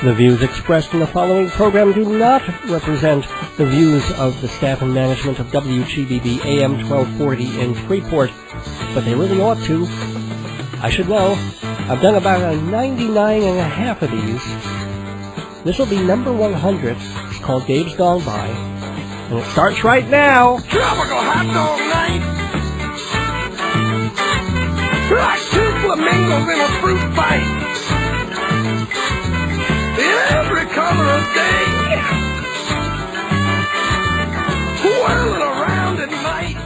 The views expressed in the following program do not represent the views of the staff and management of WGBB-AM 1240 in Freeport, but they really ought to. I should know. I've done about 99 and a half of these. This will be number 100. It's called Dave's Gone By, and it starts right now. Tropical hot dog night. Like two flamingos in a fruit fight. Every color of day, whirling around at night.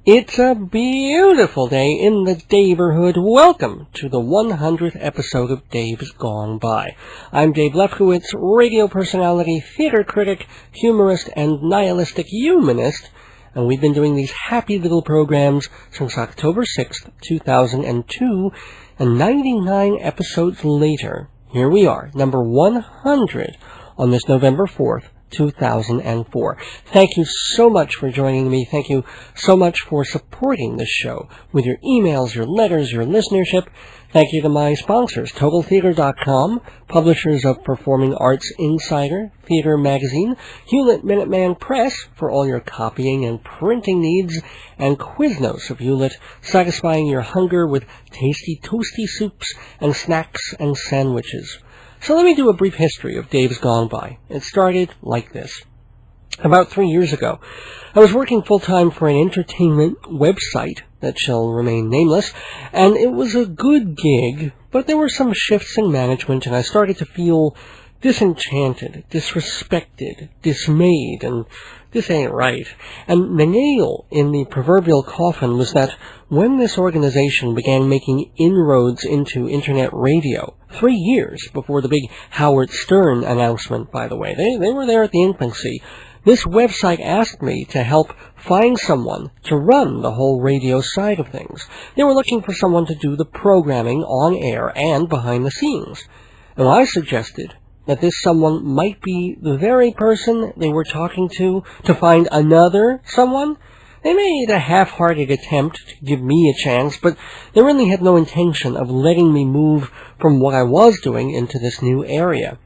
It's a beautiful day in the Daverhood. Welcome to the 100th episode of Dave's Gone By. I'm Dave Lefkowitz, radio personality, theater critic, humorist, and nihilistic humanist, and we've been doing these happy little programs since October 6th, 2002, and 99 episodes later, here we are, number 100 on this November 4th, 2004. Thank you so much for joining me. Thank you so much for supporting this show with your emails, your letters, your listenership. Thank you to my sponsors, TotalTheater.com, publishers of Performing Arts Insider, Theater Magazine, Hewlett Minuteman Press for all your copying and printing needs, and Quiznos of Hewlett, satisfying your hunger with tasty toasty soups and snacks and sandwiches. So let me do a brief history of Dave's Gone By. It started like this. About 3 years ago, I was working full-time for an entertainment website that shall remain nameless, and it was a good gig, but there were some shifts in management, and I started to feel disenchanted, disrespected, dismayed, and this ain't right. And the nail in the proverbial coffin was that when this organization began making inroads into internet radio, 3 years before the big Howard Stern announcement, by the way, they were there at the infancy, this website asked me to help find someone to run the whole radio side of things. They were looking for someone to do the programming on air and behind the scenes. And I suggested that this someone might be the very person they were talking to find another someone. They made a half-hearted attempt to give me a chance, but they really had no intention of letting me move from what I was doing into this new area.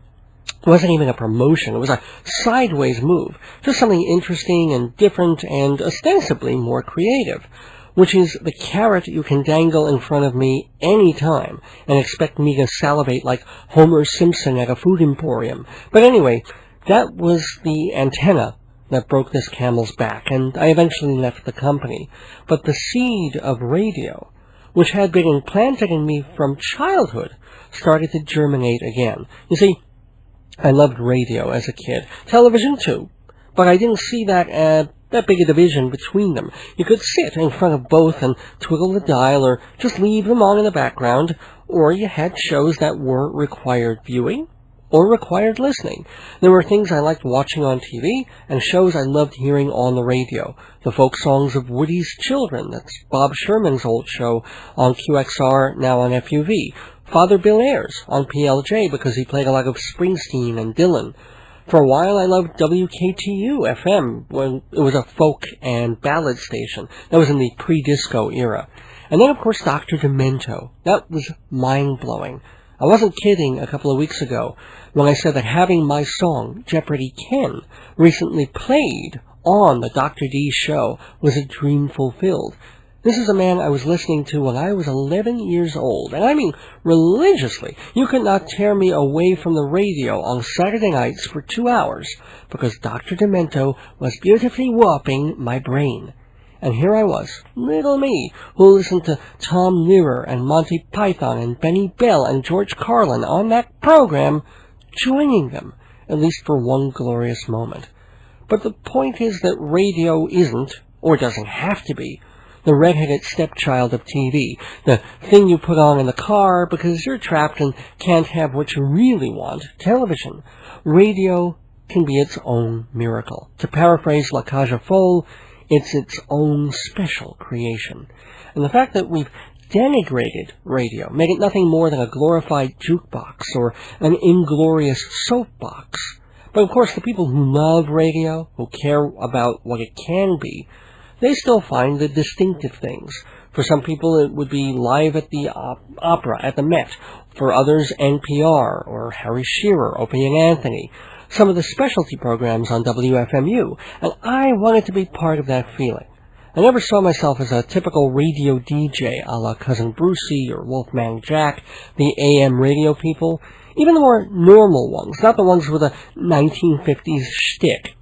It wasn't even a promotion. It was a sideways move, just something interesting and different and ostensibly more creative, which is the carrot you can dangle in front of me any time and expect me to salivate like Homer Simpson at a food emporium. But anyway, that was the antenna that broke this camel's back, and I eventually left the company. But the seed of radio, which had been implanted in me from childhood, started to germinate again. You see, I loved radio as a kid, television too, but I didn't see that big a division between them. You could sit in front of both and twiddle the dial or just leave them on in the background, or you had shows that weren't required viewing or required listening. There were things I liked watching on TV and shows I loved hearing on the radio. The folk songs of Woody's Children, that's Bob Sherman's old show on QXR, now on FUV. Father Bill Ayers on PLJ because he played a lot of Springsteen and Dylan. For a while, I loved WKTU FM when it was a folk and ballad station. That was in the pre-disco era. And then, of course, Dr. Demento. That was mind-blowing. I wasn't kidding a couple of weeks ago when I said that having my song, Jeopardy Ken, recently played on the Dr. D show was a dream fulfilled. This is a man I was listening to when I was 11 years old, and I mean religiously. You could not tear me away from the radio on Saturday nights for 2 hours, because Dr. Demento was beautifully warping my brain. And here I was, little me, who listened to Tom Lehrer and Monty Python and Benny Bell and George Carlin on that program, joining them, at least for one glorious moment. But the point is that radio isn't, or doesn't have to be, the red-headed stepchild of TV, the thing you put on in the car because you're trapped and can't have what you really want, television. Radio can be its own miracle. To paraphrase La Cage aux Folles, it's its own special creation. And the fact that we've denigrated radio, made it nothing more than a glorified jukebox or an inglorious soapbox. But of course, the people who love radio, who care about what it can be, they still find the distinctive things. For some people, it would be live at the opera, at the Met, For others, NPR or Harry Shearer, Opie and Anthony, some of the specialty programs on WFMU, and I wanted to be part of that feeling. I never saw myself as a typical radio DJ a la Cousin Brucey or Wolfman Jack, the AM radio people, even the more normal ones, not the ones with a 1950s shtick.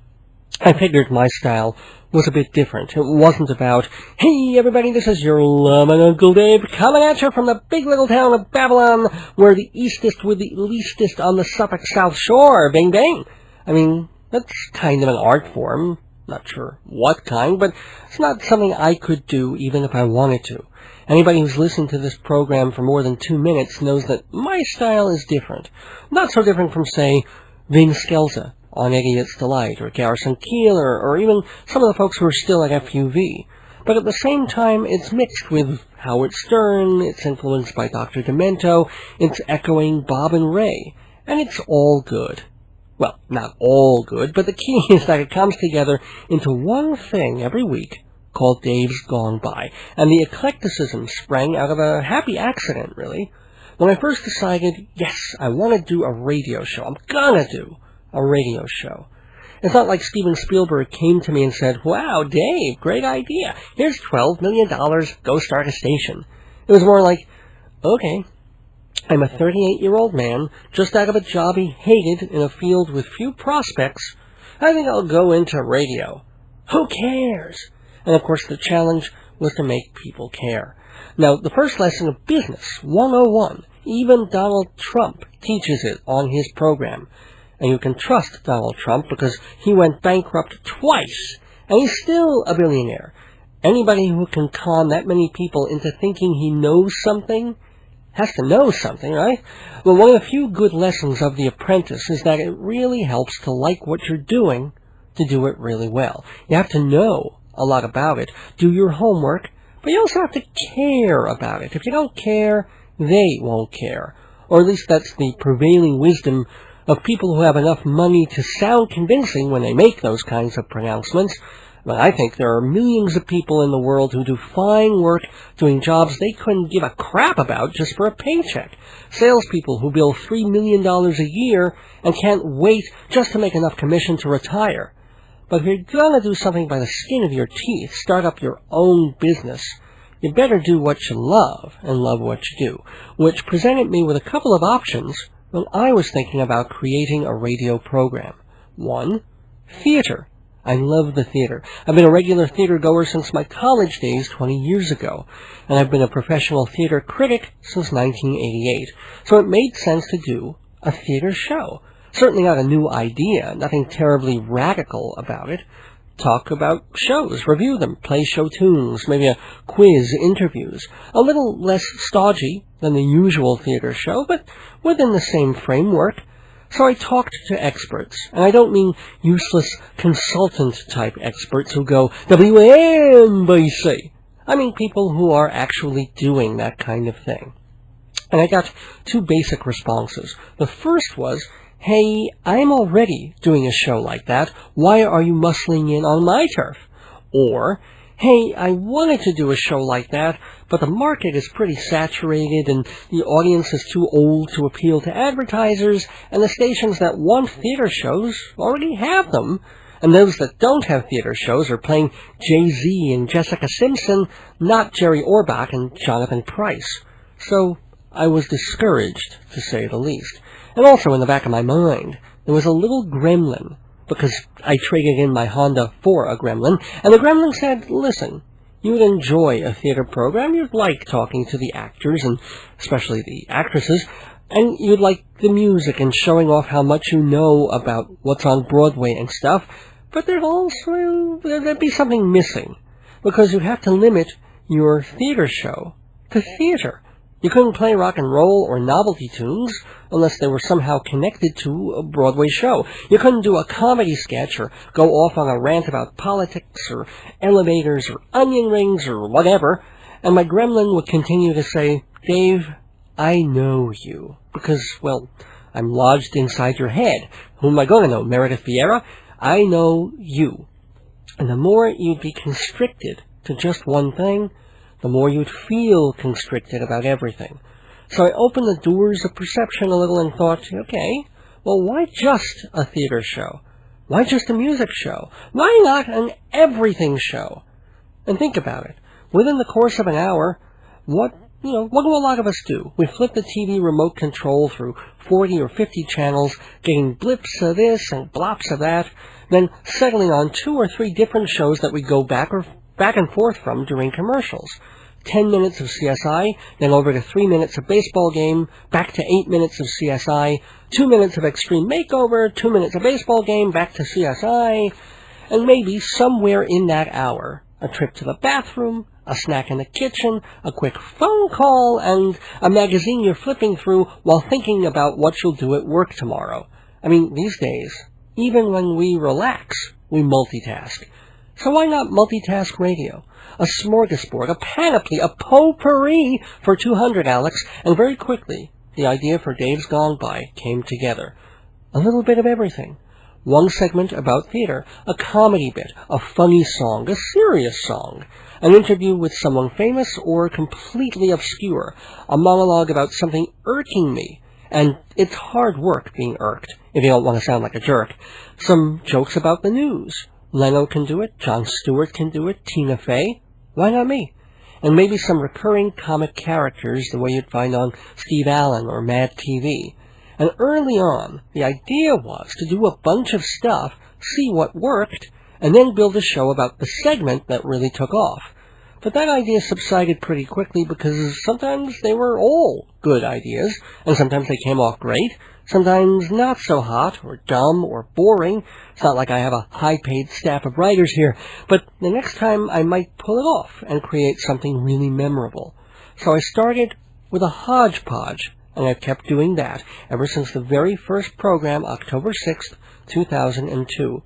I figured my style was a bit different. It wasn't about, hey everybody, this is your loving Uncle Dave coming at you from the big little town of Babylon, where the eastest with the leastest on the Suffolk South Shore, bing bang. I mean, that's kind of an art form. Not sure what kind, but it's not something I could do even if I wanted to. Anybody who's listened to this program for more than 2 minutes knows that my style is different. Not so different from, say, Vin Scelza on Idiot's Delight, or Garrison Keillor, or even some of the folks who are still at FUV. But at the same time, it's mixed with Howard Stern, it's influenced by Dr. Demento, it's echoing Bob and Ray, and it's all good. Well, not all good, but the key is that it comes together into one thing every week called Dave's Gone By, and the eclecticism sprang out of a happy accident, really. When I first decided, yes, I want to do a radio show, I'm gonna do a radio show. It's not like Steven Spielberg came to me and said, wow, Dave, great idea, here's $12 million, go start a station. It was more like, okay, I'm a 38-year-old man, just out of a job he hated in a field with few prospects. I think I'll go into radio. Who cares? And of course the challenge was to make people care. Now, the first lesson of Business 101, even Donald Trump teaches it on his program. And you can trust Donald Trump because he went bankrupt twice, and he's still a billionaire. Anybody who can con that many people into thinking he knows something has to know something, right? Well, one of the few good lessons of The Apprentice is that it really helps to like what you're doing to do it really well. You have to know a lot about it, do your homework, but you also have to care about it. If you don't care, they won't care. Or at least that's the prevailing wisdom of people who have enough money to sound convincing when they make those kinds of pronouncements. But I think there are millions of people in the world who do fine work doing jobs they couldn't give a crap about just for a paycheck. Salespeople who bill $3 million a year and can't wait just to make enough commission to retire. But if you're going to do something by the skin of your teeth, start up your own business, you better do what you love and love what you do, which presented me with a couple of options when I was thinking about creating a radio program. 1, theater. I love the theater. I've been a regular theater goer since my college days 20 years ago, and I've been a professional theater critic since 1988, so it made sense to do a theater show. Certainly not a new idea, nothing terribly radical about it. Talk about shows, review them, play show tunes, maybe a quiz, interviews. A little less stodgy than the usual theater show, but within the same framework. So I talked to experts, and I don't mean useless consultant-type experts who go, WNBC. I mean people who are actually doing that kind of thing. And I got 2 basic responses. The first was, hey, I'm already doing a show like that. Why are you muscling in on my turf? Or, hey, I wanted to do a show like that, but the market is pretty saturated and the audience is too old to appeal to advertisers, and the stations that want theater shows already have them, and those that don't have theater shows are playing Jay-Z and Jessica Simpson, not Jerry Orbach and Jonathan Pryce. So I was discouraged, to say the least. And also in the back of my mind, there was a little gremlin, because I traded in my Honda for a gremlin, and the gremlin said, listen, you'd enjoy a theater program, you'd like talking to the actors, and especially the actresses, and you'd like the music and showing off how much you know about what's on Broadway and stuff, but there'd be something missing, because you'd have to limit your theater show to theater. You couldn't play rock and roll or novelty tunes unless they were somehow connected to a Broadway show. You couldn't do a comedy sketch or go off on a rant about politics or elevators or onion rings or whatever. And my gremlin would continue to say, Dave, I know you. Because, well, I'm lodged inside your head. Who am I going to know? Meredith Vieira? I know you. And the more you'd be constricted to just one thing, the more you'd feel constricted about everything. So I opened the doors of perception a little and thought, okay, well, why just a theater show? Why just a music show? Why not an everything show? And think about it. Within the course of an hour, what do a lot of us do? We flip the TV remote control through 40 or 50 channels, getting blips of this and blops of that, then settling on 2 or 3 different shows that we go back and forth from during commercials. 10 minutes of CSI, then over to 3 minutes of baseball game, back to 8 minutes of CSI, 2 minutes of Extreme Makeover, 2 minutes of baseball game, back to CSI, and maybe somewhere in that hour, a trip to the bathroom, a snack in the kitchen, a quick phone call, and a magazine you're flipping through while thinking about what you'll do at work tomorrow. I mean, these days, even when we relax, we multitask. So why not multitask radio? A smorgasbord, a panoply, a potpourri for 200, Alex, and very quickly, the idea for Dave's Gone By came together. A little bit of everything. One segment about theater, a comedy bit, a funny song, a serious song, an interview with someone famous or completely obscure, a monologue about something irking me, and it's hard work being irked, if you don't want to sound like a jerk, some jokes about the news. Leno can do it, Jon Stewart can do it, Tina Fey. Why not me? And maybe some recurring comic characters the way you'd find on Steve Allen or Mad TV. And early on, the idea was to do a bunch of stuff, see what worked, and then build a show about the segment that really took off. But that idea subsided pretty quickly because sometimes they were all good ideas, and sometimes they came off great, sometimes not so hot, or dumb, or boring. It's not like I have a high-paid staff of writers here, but the next time I might pull it off and create something really memorable. So I started with a hodgepodge, and I've kept doing that ever since the very first program, October 6th, 2002.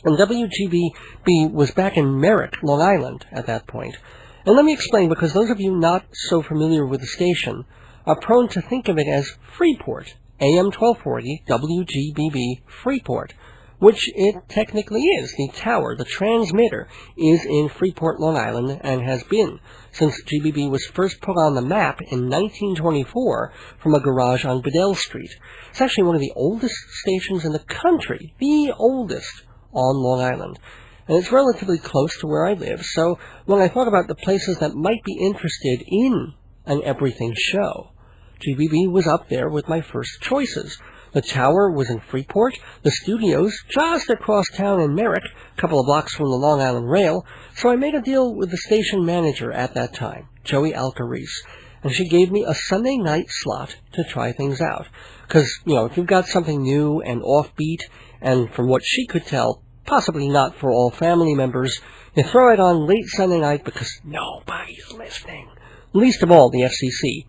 And WGBB was back in Merrick, Long Island, at that point. And let me explain, because those of you not so familiar with the station are prone to think of it as Freeport, AM 1240, WGBB Freeport, which it technically is. The tower, the transmitter, is in Freeport, Long Island, and has been since GBB was first put on the map in 1924 from a garage on Bedell Street. It's actually one of the oldest stations in the country, the oldest on Long Island. And it's relatively close to where I live, so when I thought about the places that might be interested in an everything show, GBB was up there with my first choices. The tower was in Freeport, the studios just across town in Merrick, a couple of blocks from the Long Island Rail, so I made a deal with the station manager at that time, Joey Alcarice, and she gave me a Sunday night slot to try things out. Because, if you've got something new and offbeat, and from what she could tell, possibly not for all family members, you throw it on late Sunday night because nobody's listening, least of all the FCC.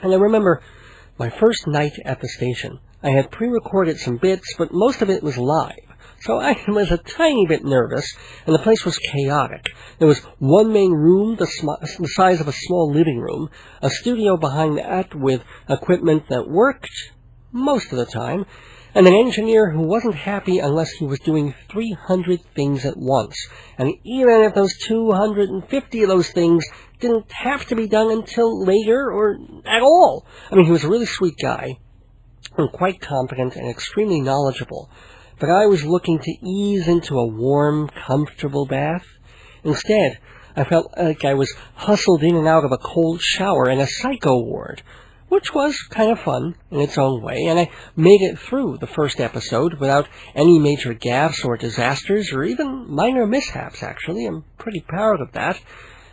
And I remember my first night at the station. I had pre-recorded some bits, but most of it was live. So I was a tiny bit nervous, and the place was chaotic. There was one main room, the size of a small living room, a studio behind that with equipment that worked most of the time, and an engineer who wasn't happy unless he was doing 300 things at once. And even if those 250 of those things didn't have to be done until later or at all. I mean, he was a really sweet guy, and quite competent and extremely knowledgeable. But I was looking to ease into a warm, comfortable bath. Instead, I felt like I was hustled in and out of a cold shower in a psycho ward, which was kind of fun in its own way, and I made it through the first episode without any major gaffes or disasters or even minor mishaps, actually. I'm pretty proud of that.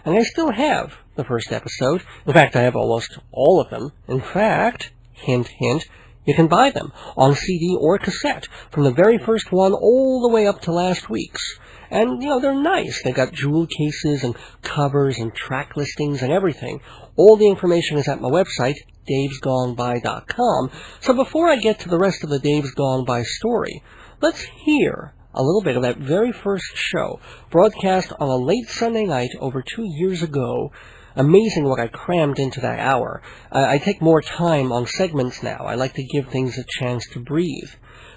And I still have the first episode. In fact, I have almost all of them. In fact, hint, hint, you can buy them on CD or cassette from the very first one all the way up to last week's. And, they're nice. They've got jewel cases and covers and track listings and everything. All the information is at my website, davesgoneby.com. So before I get to the rest of the Dave's Gone By story, let's hear a little bit of that very first show, broadcast on a late Sunday night over 2 years ago. Amazing what I crammed into that hour. I take more time on segments now. I like to give things a chance to breathe.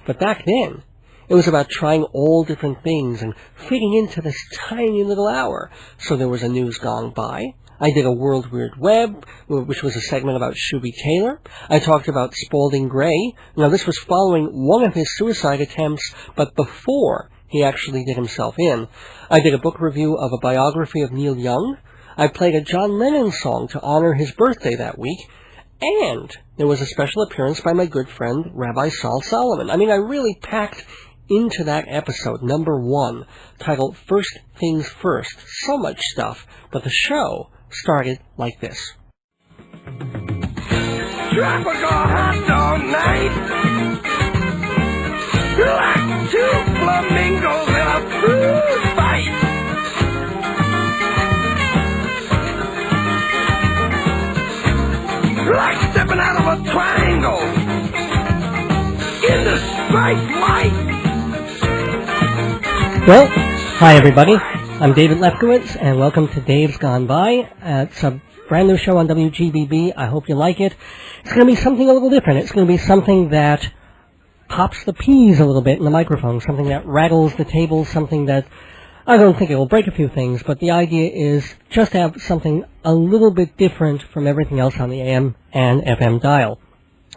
But back then, it was about trying all different things and fitting into this tiny little hour. So there was a news gone by, I did a World Weird Web, which was a segment about Shuby Taylor. I talked about Spalding Gray. Now, this was following one of his suicide attempts, but before he actually did himself in. I did a book review of a biography of Neil Young. I played a John Lennon song to honor his birthday that week. And there was a special appearance by my good friend, Rabbi Sol Solomon. I mean, I really packed into that episode, number 1, titled First Things First. So much stuff, but the show started like this. Tropical hot dog night, like 2 flamingos in a food fight. Like stepping out of a triangle in the striped light. Well, hi everybody. I'm David Lefkowitz, and welcome to Dave's Gone By. It's a brand new show on WGBB. I hope you like it. It's going to be something a little different. It's going to be something that pops the peas a little bit in the microphone, something that rattles the table, something that I don't think it will break a few things, but the idea is just to have something a little bit different from everything else on the AM and FM dial.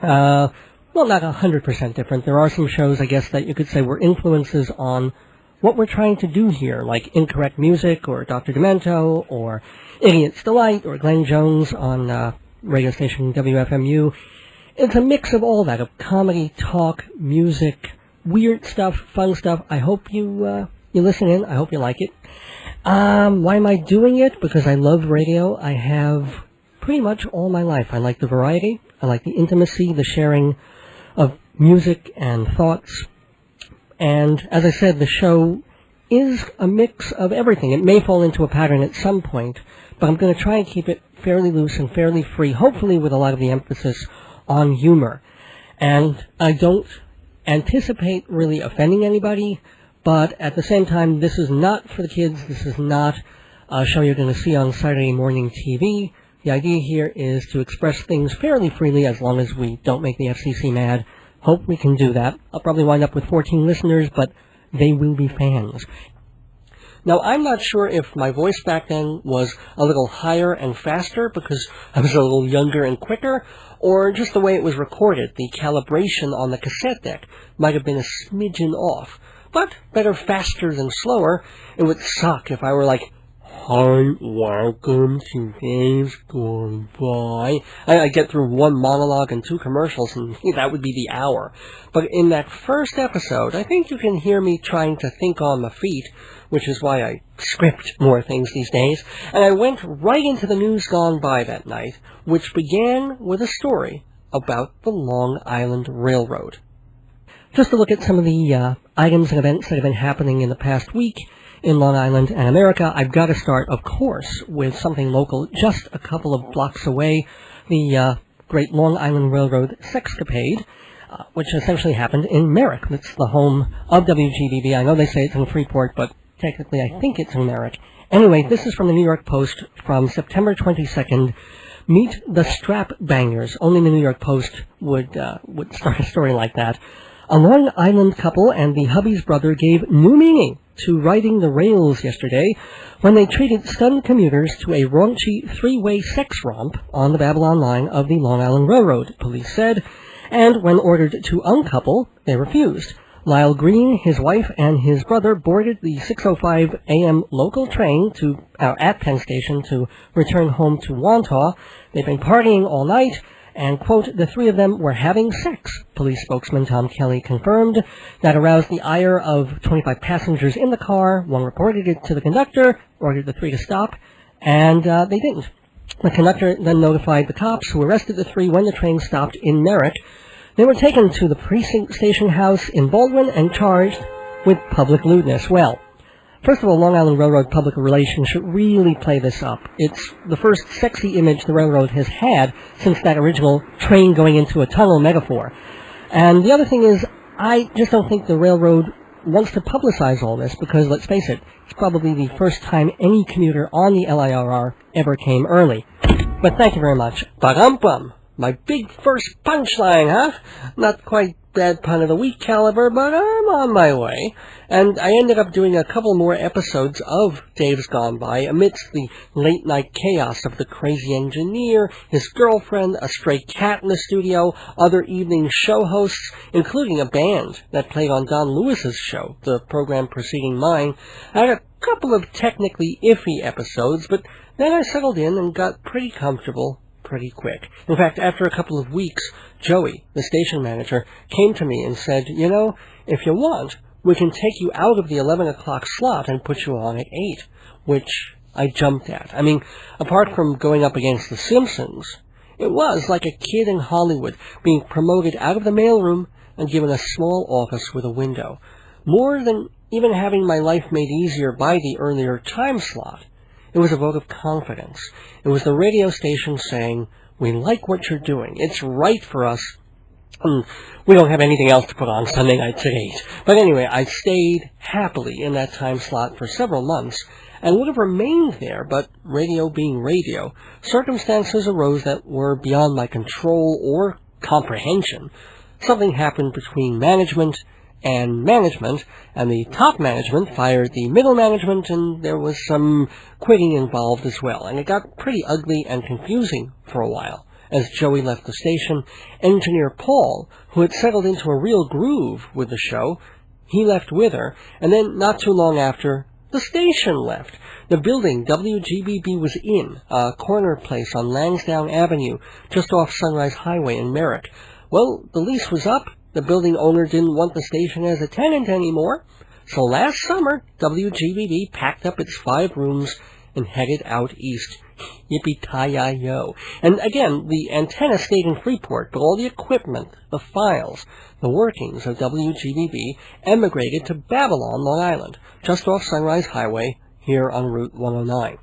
Well, not 100% different. There are some shows, I guess, that you could say were influences on what we're trying to do here, like Incorrect Music, or Dr. Demento, or Idiot's Delight, or Glenn Jones on radio station WFMU. It's a mix of all that, of comedy, talk, music, weird stuff, fun stuff. I hope you listen in. I hope you like it. Why am I doing it? Because I love radio. I have pretty much all my life. I like the variety. I like the intimacy, the sharing of music and thoughts. And as I said, the show is a mix of everything. It may fall into a pattern at some point, but I'm going to try and keep it fairly loose and fairly free, hopefully with a lot of the emphasis on humor. And I don't anticipate really offending anybody, but at the same time, this is not for the kids. This is not a show you're going to see on Saturday morning TV. The idea here is to express things fairly freely as long as we don't make the FCC mad. Hope we can do that. I'll probably wind up with 14 listeners, but they will be fans. Now, I'm not sure if my voice back then was a little higher and faster because I was a little younger and quicker, or just the way it was recorded. The calibration on the cassette deck might have been a smidgen off. But better faster than slower. It would suck if I were like, "Hi, welcome to Dave's Gone By." I get through one monologue and 2 commercials, and that would be the hour. But in that first episode, I think you can hear me trying to think on my feet, which is why I script more things these days. And I went right into the news gone by that night, which began with a story about the Long Island Railroad. Just to look at some of the items and events that have been happening in the past week in Long Island and America, I've got to start, of course, with something local just a couple of blocks away, the Great Long Island Railroad Sexcapade, which essentially happened in Merrick. It's the home of WGBB. I know they say it's in Freeport, but technically I think it's in Merrick. Anyway, this is from the New York Post from September 22nd. Meet the Strap Bangers. Only the New York Post would start a story like that. A Long Island couple and the hubby's brother gave new meaning to riding the rails yesterday when they treated stunned commuters to a raunchy 3-way sex romp on the Babylon line of the Long Island Railroad, police said, and when ordered to uncouple, they refused. Lyle Green, his wife, and his brother boarded the 6:05 a.m. local train at Penn Station to return home to Wantagh. They've been partying all night, and, quote, the 3 of them were having sex, police spokesman Tom Kelly confirmed. That aroused the ire of 25 passengers in the car. One reported it to the conductor, ordered the 3 to stop, and they didn't. The conductor then notified the cops, who arrested the 3 when the train stopped in Merrick. They were taken to the precinct station house in Baldwin and charged with public lewdness. Well, first of all, Long Island Railroad public relations should really play this up. It's the first sexy image the railroad has had since that original train going into a tunnel metaphor. And the other thing is, I just don't think the railroad wants to publicize all this because, let's face it, it's probably the first time any commuter on the LIRR ever came early. But thank you very much. Ba-dum-bum. My big first punchline, huh? Not quite bad pun of the week caliber, but I'm on my way. And I ended up doing a couple more episodes of Dave's Gone By amidst the late-night chaos of the crazy engineer, his girlfriend, a stray cat in the studio, other evening show hosts, including a band that played on Don Lewis's show, the program preceding mine. I had a couple of technically iffy episodes, but then I settled in and got pretty comfortable pretty quick. In fact, after a couple of weeks, Joey, the station manager, came to me and said, you know, if you want, we can take you out of the 11 o'clock slot and put you on at 8, which I jumped at. I mean, apart from going up against The Simpsons, it was like a kid in Hollywood being promoted out of the mailroom and given a small office with a window. More than even having my life made easier by the earlier time slot, it was a vote of confidence. It was the radio station saying, we like what you're doing. It's right for us. We don't have anything else to put on Sunday nights at 8. But anyway, I stayed happily in that time slot for several months and would have remained there, but radio being radio, circumstances arose that were beyond my control or comprehension. Something happened between management, and the top management fired the middle management, and there was some quitting involved as well. And it got pretty ugly and confusing for a while. As Joey left the station, engineer Paul, who had settled into a real groove with the show, he left with her, and then not too long after, the station left. The building WGBB was in, a corner place on Lansdowne Avenue, just off Sunrise Highway in Merrick. Well, the lease was up. The building owner didn't want the station as a tenant anymore, so last summer, WGBB packed up its 5 rooms and headed out east. Yippee-ki-yi-yo. And again, the antenna stayed in Freeport, but all the equipment, the files, the workings of WGBB emigrated to Babylon, Long Island, just off Sunrise Highway, here on Route 109.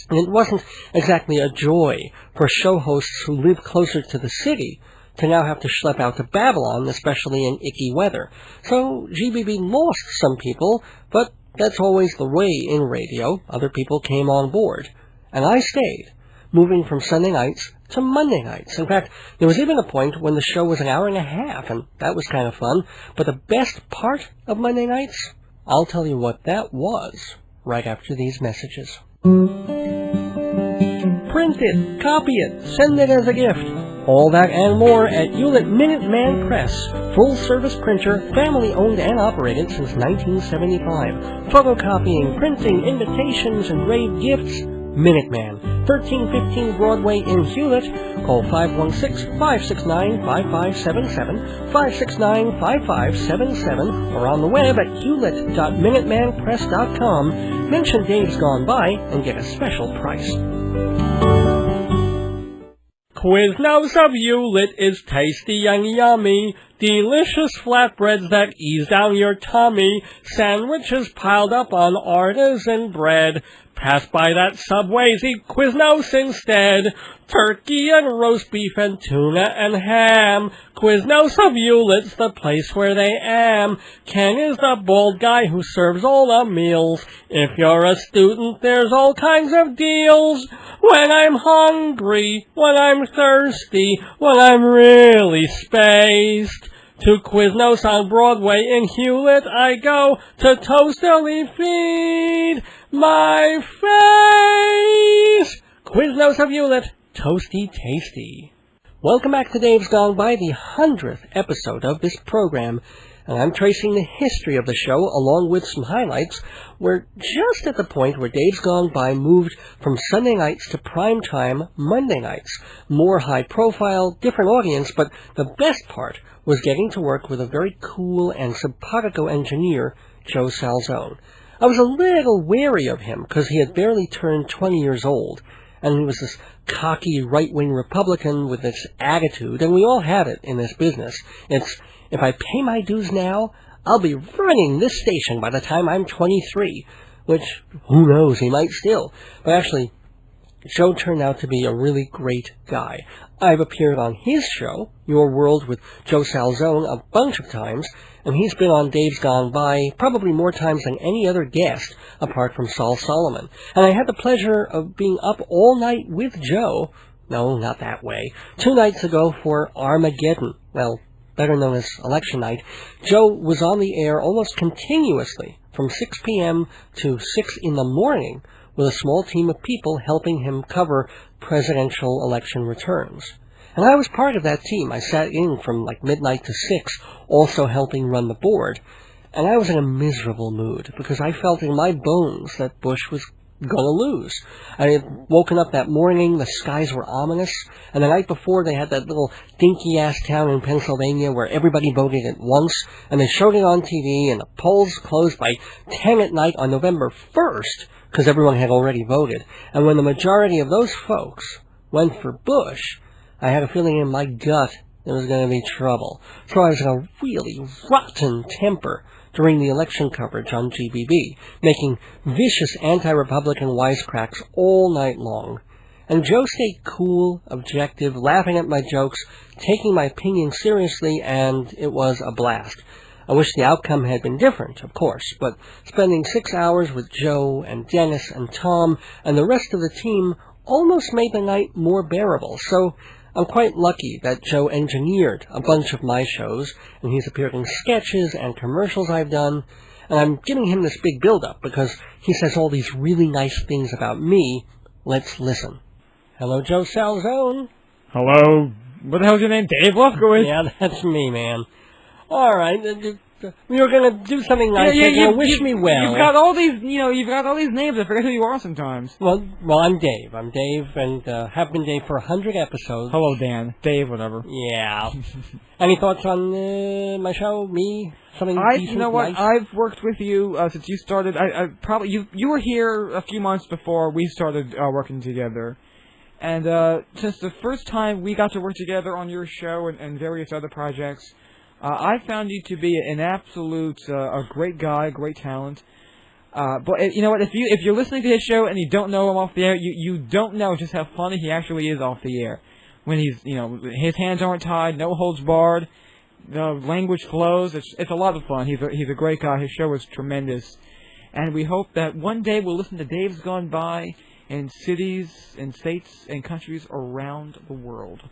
And it wasn't exactly a joy for show hosts who live closer to the city to now have to schlep out to Babylon, especially in icky weather. So GBB lost some people, but that's always the way in radio. Other people came on board. And I stayed, moving from Sunday nights to Monday nights. In fact, there was even a point when the show was an hour and a half, and that was kind of fun. But the best part of Monday nights? I'll tell you what that was right after these messages. Print it, copy it, send it as a gift. All that and more at Hewlett Minuteman Press. Full-service printer, family-owned and operated since 1975. Photocopying, printing, invitations, engraved gifts. Minuteman, 1315 Broadway in Hewlett. Call 516-569-5577, 569-5577, or on the web at hewlett.minutemanpress.com. Mention Dave's Gone By and get a special price. Quiznos of Hewlett is tasty and yummy. Delicious flatbreads that ease down your tummy. Sandwiches piled up on artisan bread. Pass by that Subway's, eat Quiznos instead. Turkey and roast beef and tuna and ham. Quiznos of Hewlett's the place where they am. Ken is the bald guy who serves all the meals. If you're a student, there's all kinds of deals. When I'm hungry, when I'm thirsty, when I'm really spaced. To Quiznos on Broadway in Hewlett I go to toastily feed my face. Quiznos of Hewlett, toasty tasty. Welcome back to Dave's Gone By, the 100th episode of this program, and I'm tracing the history of the show along with some highlights. We're just at the point where Dave's Gone By moved from Sunday nights to primetime Monday nights. More high profile, different audience, but the best part was getting to work with a very cool and simpatico engineer, Joe Salzone. I was a little wary of him because he had barely turned 20 years old, and he was this cocky right-wing Republican with this attitude, and we all had it in this business. It's, if I pay my dues now, I'll be running this station by the time I'm 23, which, who knows, he might still. But actually, Joe turned out to be a really great guy. I've appeared on his show, Your World with Joe Salzone, a bunch of times, and he's been on Dave's Gone By probably more times than any other guest, apart from Sol Solomon. And I had the pleasure of being up all night with Joe, no, not that way, 2 nights ago for Armageddon. Well, better known as Election Night, Joe was on the air almost continuously from 6 p.m. to 6 in the morning with a small team of people helping him cover presidential election returns. And I was part of that team. I sat in from like midnight to 6, also helping run the board. And I was in a miserable mood because I felt in my bones that Bush was going to lose. I had woken up that morning, the skies were ominous, and the night before they had that little dinky-ass town in Pennsylvania where everybody voted at once, and they showed it on TV, and the polls closed by 10 at night on November 1st because everyone had already voted. And when the majority of those folks went for Bush, I had a feeling in my gut there was going to be trouble. So I was in a really rotten temper during the election coverage on GBB, making vicious anti-Republican wisecracks all night long. And Joe stayed cool, objective, laughing at my jokes, taking my opinion seriously, and it was a blast. I wish the outcome had been different, of course, but spending 6 hours with Joe and Dennis and Tom and the rest of the team almost made the night more bearable. So I'm quite lucky that Joe engineered a bunch of my shows, and he's appeared in sketches and commercials I've done, and I'm giving him this big build-up because he says all these really nice things about me. Let's listen. Hello, Joe Salzone. Hello. What the hell's your name? Dave Lefkowitz? Yeah, that's me, man. All right. We were going to do something nice. You wish me well. You've got all these, you've got all these names. I forget who you are sometimes. Well, I'm Dave. I'm Dave, and have been Dave for 100 episodes. Hello, Dan. Dave, whatever. Yeah. Any thoughts on my show? Me? Something decent? You know what? Nice? I've worked with you since you started. I probably you were here a few months before we started working together, and since the first time we got to work together on your show and various other projects. I found you to be an absolute, a great guy, great talent. But you know what? If you're listening to his show and you don't know him off the air, you don't know just how funny he actually is off the air. When he's, his hands aren't tied, no holds barred, the language flows. It's a lot of fun. He's a great guy. His show is tremendous, and we hope that one day we'll listen to Dave's Gone By in cities and states and countries around the world.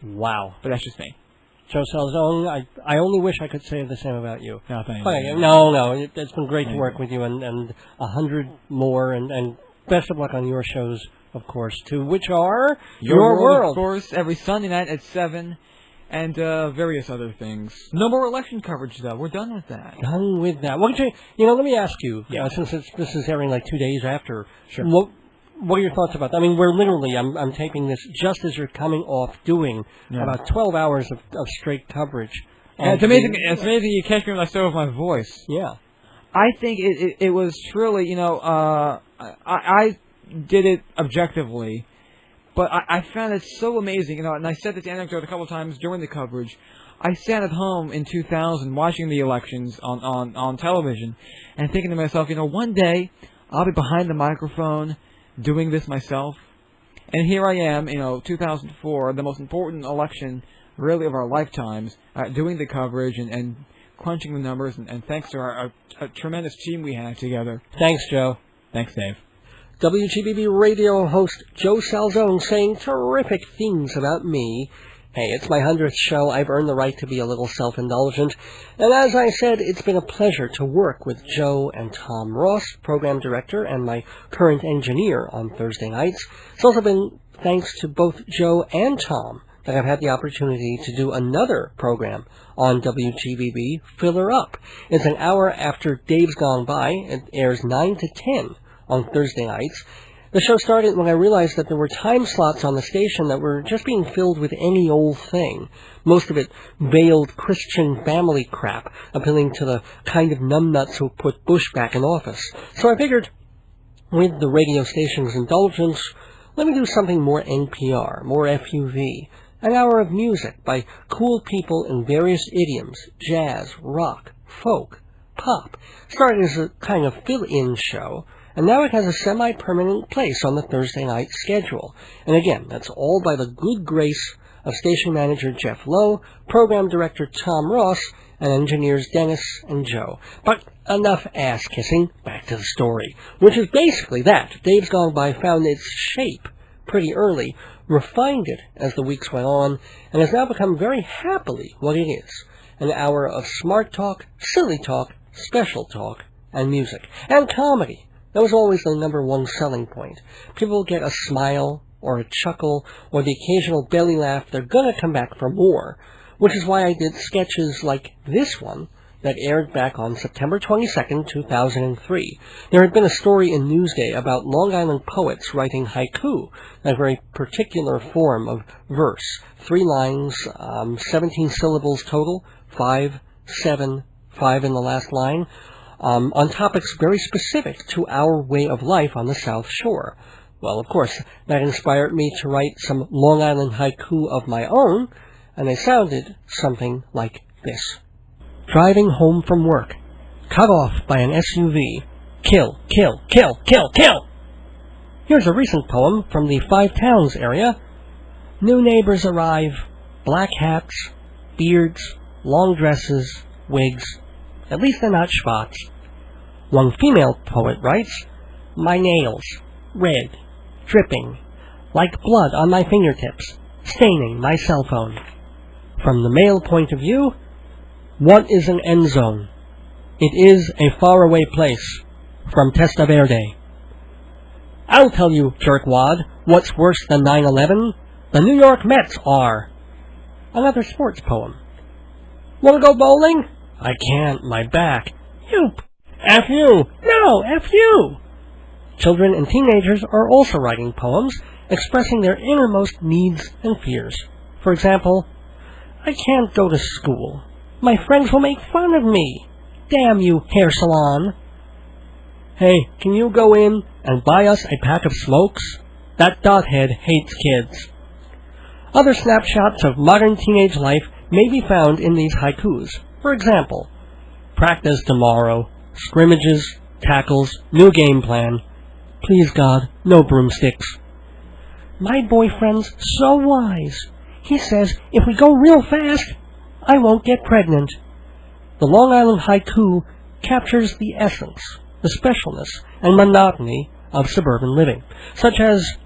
Wow! But that's just me. Joe Salzone, I only wish I could say the same about you. No, thank you. No, it's been great to work with you, and 100 more, and best of luck on your shows, of course, too, which are Your World, of course, every Sunday night at 7, and various other things. No more election coverage, though. We're done with that. Done with that. Well, let me ask you, since this is airing like 2 days after, sure. What are your thoughts about that? I mean, we're literally, I'm taping this just as you're coming off doing about 12 hours of straight coverage. It's amazing you catch me when I start with my voice. Yeah. I think it was truly, I did it objectively, but I found it so amazing, and I said this anecdote a couple of times during the coverage. I sat at home in 2000 watching the elections on television and thinking to myself, one day I'll be behind the microphone doing this myself, and here I am, 2004, the most important election, really, of our lifetimes, doing the coverage and crunching the numbers, and thanks to our tremendous team we had together. Thanks, Joe. Thanks, Dave. WGBB radio host Joe Salzone saying terrific things about me. Hey, it's my 100th show. I've earned the right to be a little self-indulgent. And as I said, it's been a pleasure to work with Joe and Tom Ross, program director and my current engineer on Thursday nights. It's also been thanks to both Joe and Tom that I've had the opportunity to do another program on WGBB, Filler Up. It's an hour after Dave's Gone By. It airs 9 to 10 on Thursday nights. The show started when I realized that there were time slots on the station that were just being filled with any old thing. Most of it veiled Christian family crap, appealing to the kind of numbnuts who put Bush back in office. So I figured, with the radio station's indulgence, let me do something more NPR, more FUV. An hour of music by cool people in various idioms, jazz, rock, folk, pop. Started as a kind of fill-in show, and now it has a semi-permanent place on the Thursday night schedule. And again, that's all by the good grace of station manager Jeff Lowe, program director Tom Ross, and engineers Dennis and Joe. But enough ass-kissing, back to the story, which is basically that Dave's Gone By found its shape pretty early, refined it as the weeks went on, and has now become very happily what it is, an hour of smart talk, silly talk, special talk, and music. And comedy. That was always the number one selling point. People get a smile, or a chuckle, or the occasional belly laugh. They're gonna come back for more, which is why I did sketches like this one, that aired back on September 22nd, 2003. There had been a story in Newsday about Long Island poets writing haiku, a very particular form of verse. 3 lines, 17 syllables total, 5, 7, 5 in the last line, on topics very specific to our way of life on the South Shore. Well, of course, that inspired me to write some Long Island haiku of my own, and they sounded something like this. Driving home from work, cut off by an SUV, kill, kill, kill, kill, kill. Here's a recent poem from the Five Towns area. New neighbors arrive, black hats, beards, long dresses, wigs. At least they're not schwartz. One female poet writes, my nails, red, dripping, like blood on my fingertips, staining my cell phone. From the male point of view, what is an end zone? It is a faraway place from Testa Verde. I'll tell you, jerkwad, what's worse than 9/11? The New York Mets are. Another sports poem. Wanna go bowling? I can't, my back. Yoop! F you! No, F you! Children and teenagers are also writing poems, expressing their innermost needs and fears. For example, I can't go to school. My friends will make fun of me. Damn you, hair salon. Hey, can you go in and buy us a pack of smokes? That dothead hates kids. Other snapshots of modern teenage life may be found in these haikus. For example, practice tomorrow, scrimmages, tackles, new game plan. Please God, no broomsticks. My boyfriend's so wise. He says if we go real fast, I won't get pregnant. The Long Island haiku captures the essence, the specialness, and monotony of suburban living, such as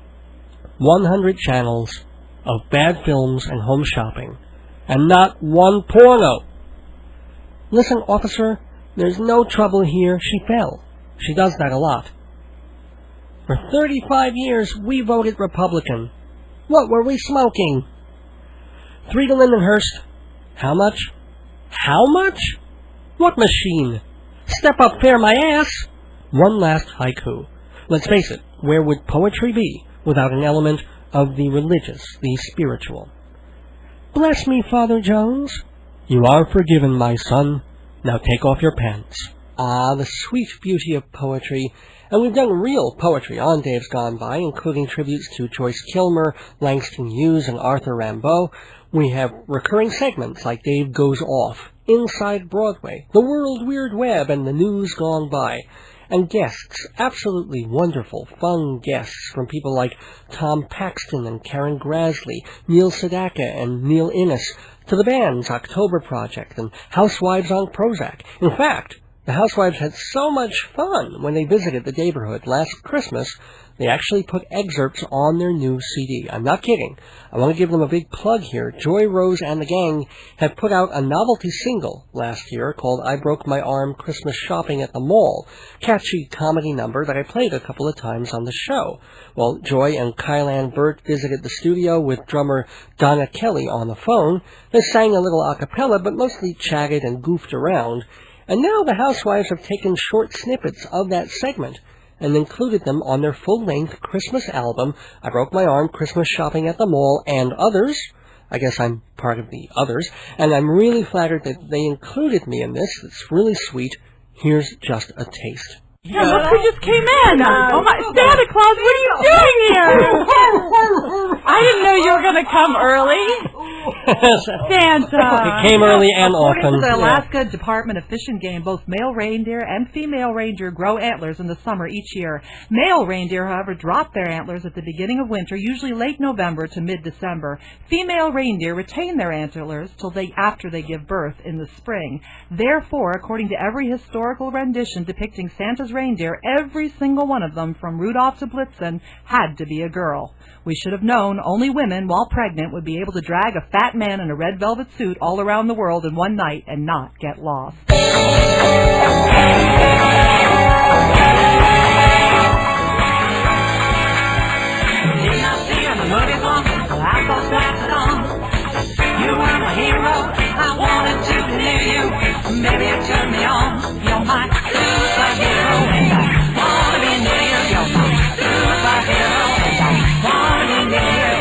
100 channels of bad films and home shopping, and not one porno. Listen, officer, there's no trouble here. She fell. She does that a lot. For 35 years, we voted Republican. What were we smoking? 3 to Lindenhurst. How much? How much? What machine? Step up fair my ass! One last haiku. Let's face it, where would poetry be without an element of the religious, the spiritual? Bless me, Father Jones. You are forgiven, my son. Now take off your pants. Ah, the sweet beauty of poetry. And we've done real poetry on Dave's Gone By, including tributes to Joyce Kilmer, Langston Hughes, and Arthur Rimbaud. We have recurring segments like Dave Goes Off, Inside Broadway, The World Weird Web, and The News Gone By. And guests, absolutely wonderful, fun guests from people like Tom Paxton and Karen Grasley, Neil Sedaka and Neil Innes, to the bands October Project and Housewives on Prozac. In fact, the Housewives had so much fun when they visited the neighborhood last Christmas, they actually put excerpts on their new CD. I'm not kidding. I want to give them a big plug here. Joy, Rose, and the gang have put out a novelty single last year called I Broke My Arm Christmas Shopping at the Mall. Catchy comedy number that I played a couple of times on the show. Well, Joy and Kylan Burt visited the studio with drummer Donna Kelly on the phone. They sang a little a cappella, but mostly chatted and goofed around. And now the Housewives have taken short snippets of that segment and included them on their full-length Christmas album, I Broke My Arm, Christmas Shopping at the Mall, and Others. I guess I'm part of the Others, and I'm really flattered that they included me in this. It's really sweet. Here's just a taste. Yeah, look who just came in! Oh my, Santa Claus, what are you doing here? I didn't know you were going to come early. Santa! It came early and According often. to the Alaska Department of Fish and Game, both male reindeer and female reindeer grow antlers in the summer each year. Male reindeer, however, drop their antlers at the beginning of winter, usually late November to mid-December. Female reindeer retain their antlers till after they give birth in the spring. Therefore, according to every historical rendition depicting Santa's reindeer, every single one of them, from Rudolph to Blitzen, had to be a girl. We should have known only women, while pregnant, would be able to drag a fat man in a red velvet suit all around the world in one night and not get lost. You were my hero, I wanted to believe you. Maybe you turned me on. You're my superhero, and I wanna be near you. You're my superhero, and I wanna be near you.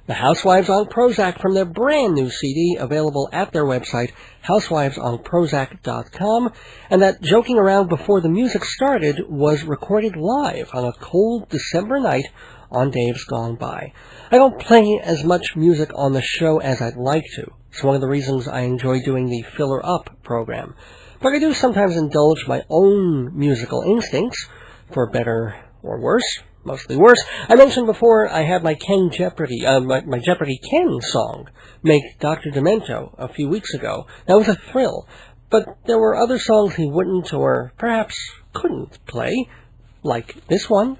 The Housewives on Prozac from their brand new CD, available at their website, housewivesonprozac.com, and that joking around before the music started was recorded live on a cold December night on Dave's Gone By. I don't play as much music on the show as I'd like to. It's one of the reasons I enjoy doing the Filler Up program. But I do sometimes indulge my own musical instincts, for better or worse. Mostly worse. I mentioned before I had my Ken Jeopardy, my Jeopardy Ken song make Dr. Demento a few weeks ago. That was a thrill. But there were other songs he wouldn't or perhaps couldn't play, like this one.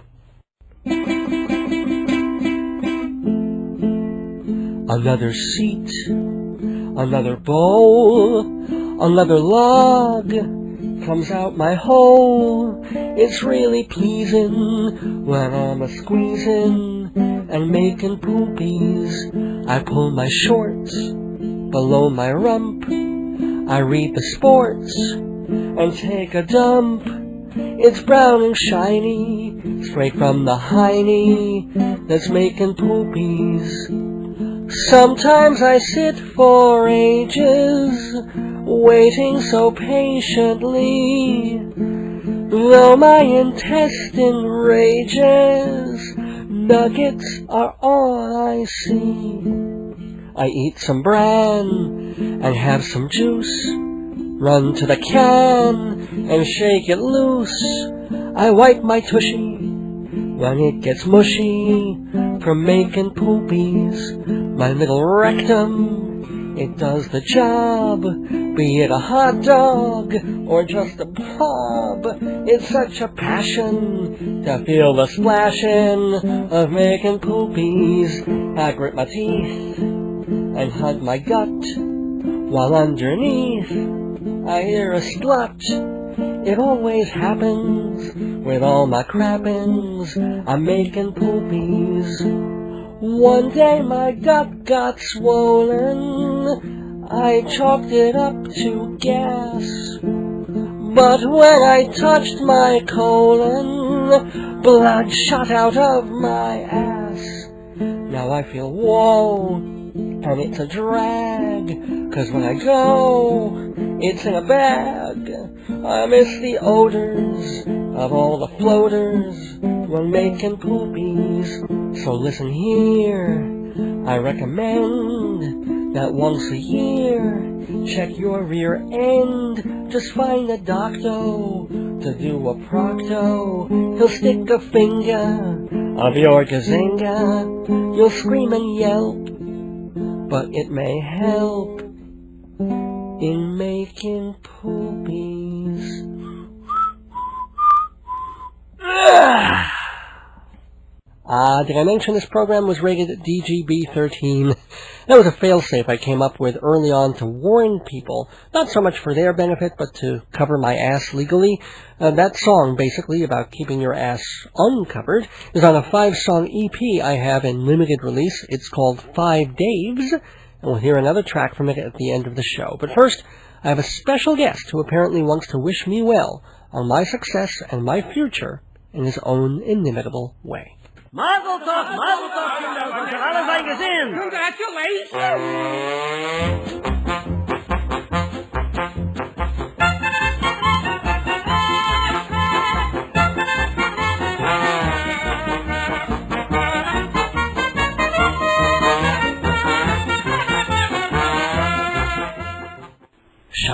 Another seat, another bowl, another log comes out my hole. It's really pleasing when I'm a-squeezing and making poopies. I pull my shorts below my rump. I read the sports and take a dump. It's brown and shiny, straight from the hiney that's making poopies. Sometimes I sit for ages, waiting so patiently, though my intestine rages, nuggets are all I see. I eat some bran and have some juice, run to the can and shake it loose. I wipe my tushy when it gets mushy from making poopies. My little rectum, it does the job, be it a hot dog or just a blob. It's such a passion to feel the splashing of making poopies. I grit my teeth and hug my gut, while underneath I hear a slut. It always happens with all my crappings. I'm making poopies. One day my gut got swollen. I chalked it up to gas. But when I touched my colon, blood shot out of my ass. Now I feel whoa, and it's a drag, 'cause when I go, it's in a bag. I miss the odors of all the floaters when making poopies. So listen here, I recommend that once a year, check your rear end. Just find a doctor to do a procto. He'll stick a finger of your gazinga. You'll scream and yelp, but it may help in making poopies. Did I mention this program was rated DGB-13? That was a failsafe I came up with early on to warn people, not so much for their benefit, but to cover my ass legally. That song, basically, about keeping your ass uncovered, is on a 5-song EP I have in limited release. It's called 5 Daves, and we'll hear another track from it at the end of the show. But first, I have a special guest who apparently wants to wish me well on my success and my future in his own inimitable way. Mazel tov, alle sein gesehen. Congratulations!